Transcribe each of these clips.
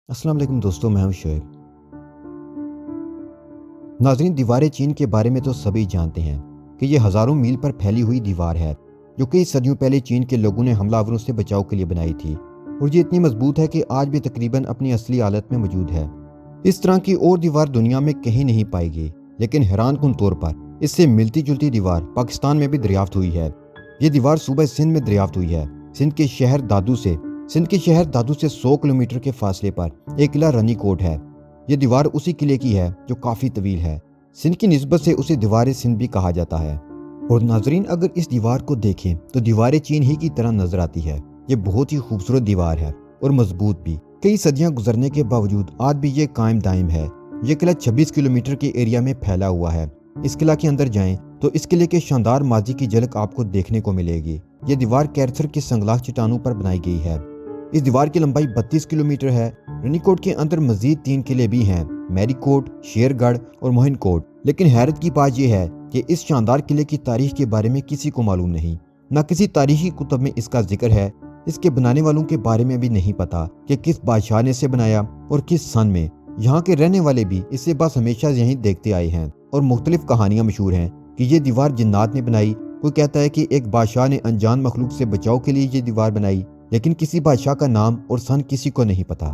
السلام علیکم دوستوں، میں ہوں شعیب۔ ناظرین، دیوار چین کے بارے میں تو سبھی جانتے ہیں کہ یہ ہزاروں میل پر پھیلی ہوئی دیوار ہے جو کئی صدیوں پہلے چین کے لوگوں نے حملہ آوروں سے بچاؤ کے لیے بنائی تھی، اور یہ اتنی مضبوط ہے کہ آج بھی تقریباً اپنی اصلی حالت میں موجود ہے۔ اس طرح کی اور دیوار دنیا میں کہیں نہیں پائی گئی، لیکن حیران کن طور پر اس سے ملتی جلتی دیوار پاکستان میں بھی دریافت ہوئی ہے۔ یہ دیوار صوبہ سندھ میں دریافت ہوئی ہے۔ سندھ کے شہر دادو سے 100 کلومیٹر کے فاصلے پر ایک قلعہ رانی کوٹ ہے۔ یہ دیوار اسی قلعے کی ہے جو کافی طویل ہے۔ سندھ کی نسبت سے اسے دیوار سندھ بھی کہا جاتا ہے۔ اور ناظرین، اگر اس دیوار کو دیکھیں تو دیوار چین ہی کی طرح نظر آتی ہے۔ یہ بہت ہی خوبصورت دیوار ہے اور مضبوط بھی۔ کئی صدیاں گزرنے کے باوجود آج بھی یہ قائم دائم ہے۔ یہ قلعہ 26 کلومیٹر کے ایریا میں پھیلا ہوا ہے۔ اس قلعہ کے اندر جائیں تو اس قلعے کے شاندار ماضی کی جھلک آپ کو دیکھنے کو ملے گی۔ یہ دیوار کیرتھر کے سنگلاخ چٹانوں پر بنائی گئی ہے۔ اس دیوار کی لمبائی 32 کلومیٹر ہے۔ رانی کوٹ کے اندر مزید 3 قلعے بھی ہیں، میری کوٹ، شیر گڑھ اور موہن کوٹ۔ لیکن حیرت کی بات یہ ہے کہ اس شاندار قلعے کی تاریخ کے بارے میں کسی کو معلوم نہیں۔ نہ کسی تاریخی کتب میں اس کا ذکر ہے۔ اس کے بنانے والوں کے بارے میں بھی نہیں پتا کہ کس بادشاہ نے اسے بنایا اور کس سن میں۔ یہاں کے رہنے والے بھی اسے بس ہمیشہ یہیں دیکھتے آئے ہیں، اور مختلف کہانیاں مشہور ہیں کہ یہ دیوار جنات نے بنائی۔ کوئی کہتا ہے کہ ایک بادشاہ نے انجان مخلوق سے بچاؤ کے لیے یہ دیوار بنائی، لیکن کسی بادشاہ کا نام اور سن کسی کو نہیں پتا۔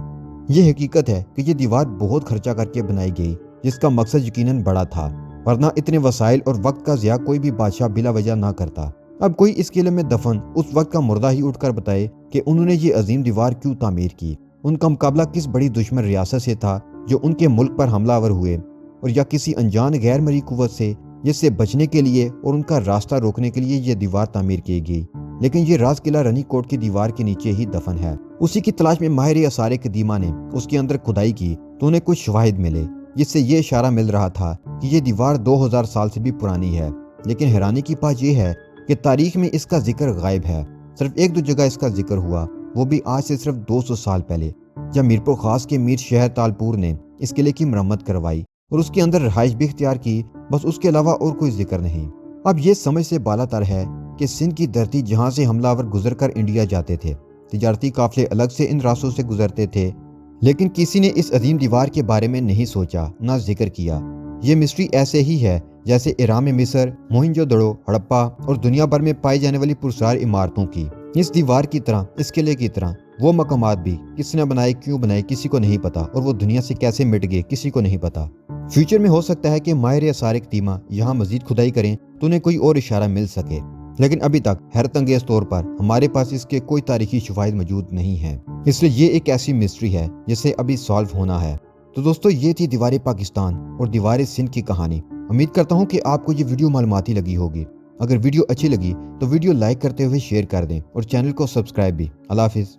یہ حقیقت ہے کہ یہ دیوار بہت خرچہ کر کے بنائی گئی، جس کا مقصد یقیناً بڑا تھا، ورنہ اتنے وسائل اور وقت کا ضیاع کوئی بھی بادشاہ بلا وجہ نہ کرتا۔ اب کوئی اس قلعے میں دفن اس وقت کا مردہ ہی اٹھ کر بتائے کہ انہوں نے یہ عظیم دیوار کیوں تعمیر کی۔ ان کا مقابلہ کس بڑی دشمن ریاست سے تھا جو ان کے ملک پر حملہ آور ہوئے، اور یا کسی انجان غیر مرئی قوت سے جس سے بچنے کے لیے اور ان کا راستہ روکنے کے لیے یہ دیوار تعمیر کی گئی۔ لیکن یہ راز قلعہ رانی کوٹ کی دیوار کے نیچے ہی دفن ہے۔ اسی کی تلاش میں ماہر آثار قدیمہ نے اس کے اندر کھدائی کی تو انہیں کچھ شواہد ملے، جس سے یہ اشارہ مل رہا تھا کہ یہ دیوار 2000 سال سے بھی پرانی ہے۔ لیکن حیرانی کی بات یہ ہے کہ تاریخ میں اس کا ذکر غائب ہے۔ صرف ایک دو جگہ اس کا ذکر ہوا، وہ بھی آج سے صرف 200 سال پہلے، جب میرپور خاص کے میر شہر تالپور نے اس قلعے کی مرمت کروائی اور اس کے اندر رہائش بھی اختیار کی، بس اس کے علاوہ اور کوئی ذکر نہیں۔ اب یہ سمجھ سے بالا تر ہے کہ سندھ کی دھرتی جہاں سے حملہ آور گزر کر انڈیا جاتے تھے، تجارتی قافلے الگ سے ان راستوں سے گزرتے تھے، لیکن کسی نے اس عظیم دیوار کے بارے میں نہیں سوچا، نہ ذکر کیا۔ یہ مسٹری ایسے ہی ہے جیسے ایران میں مصر، موہنجو دڑو، ہڑپا اور دنیا بھر میں پائی جانے والی پرسرار عمارتوں کی۔ اس دیوار کی طرح، اس قلعے کی طرح وہ مقامات بھی کس نے بنائے، کیوں بنائے، کسی کو نہیں پتا، اور وہ دنیا سے کیسے مٹ گئے، کسی کو نہیں پتا۔ فیوچر میں ہو سکتا ہے کہ ماہر آثار قدیمہ یہاں مزید کھدائی کریں تو انہیں کوئی اور اشارہ مل سکے، لیکن ابھی تک حیرت انگیز طور پر ہمارے پاس اس کے کوئی تاریخی شواہد موجود نہیں ہیں۔ اس لیے یہ ایک ایسی مسٹری ہے جسے ابھی سالو ہونا ہے۔ تو دوستو، یہ تھی دیوار پاکستان اور دیوار سندھ کی کہانی۔ امید کرتا ہوں کہ آپ کو یہ ویڈیو معلوماتی لگی ہوگی۔ اگر ویڈیو اچھی لگی تو ویڈیو لائک کرتے ہوئے شیئر کر دیں اور چینل کو سبسکرائب بھی۔ اللہ حافظ۔